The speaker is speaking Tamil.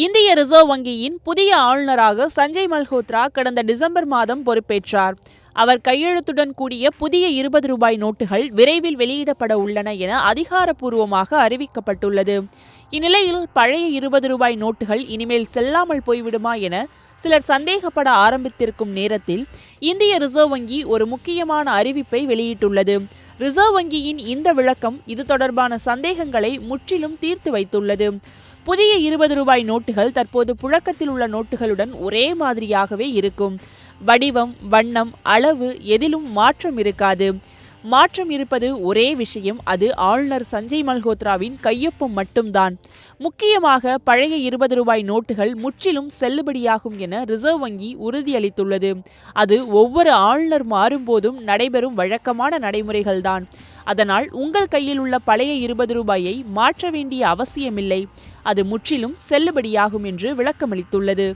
இந்திய ரிசர்வ் வங்கியின் புதிய ஆளுநராக சஞ்சய் மல்ஹோத்ரா கடந்த டிசம்பர் மாதம் பொறுப்பேற்றார். அவர் கையெழுத்துடன் கூடிய புதிய 20 ரூபாய் நோட்டுகள் விரைவில் வெளியிடப்பட உள்ளன என அதிகாரப்பூர்வமாக அறிவிக்கப்பட்டுள்ளது. இந்நிலையில் பழைய 20 ரூபாய் நோட்டுகள் இனிமேல் செல்லாமல் போய்விடுமா என சிலர் சந்தேகப்பட ஆரம்பித்திருக்கும் நேரத்தில் இந்திய ரிசர்வ் வங்கி ஒரு முக்கியமான அறிவிப்பை வெளியிட்டுள்ளது. ரிசர்வ் வங்கியின் இந்த விளக்கம் இது தொடர்பான சந்தேகங்களை முற்றிலும் தீர்த்து வைத்துள்ளது. புதிய 20 ரூபாய் நோட்டுகள் தற்போது புழக்கத்தில் உள்ள நோட்டுகளுடன் ஒரே மாதிரியாகவே இருக்கும். வடிவம், வண்ணம், அளவு எதிலும் மாற்றம் இருக்காது. மாற்றம் இருப்பது ஒரே விஷயம், அது ஆளுநர் சஞ்சய் மல்ஹோத்ராவின் கையொப்பம் மட்டும்தான். முக்கியமாக பழைய 20 ரூபாய் நோட்டுகள் முற்றிலும் செல்லுபடியாகும் என ரிசர்வ் வங்கி உறுதியளித்துள்ளது. அது ஒவ்வொரு ஆளுநர் மாறும்போதும் நடைபெறும் வழக்கமான நடைமுறைகள்தான். அதனால் உங்கள் கையில் உள்ள பழைய 20 ரூபாயை மாற்ற வேண்டிய அவசியமில்லை. அது முற்றிலும் செல்லுபடியாகும் என்று விளக்கமளித்துள்ளது.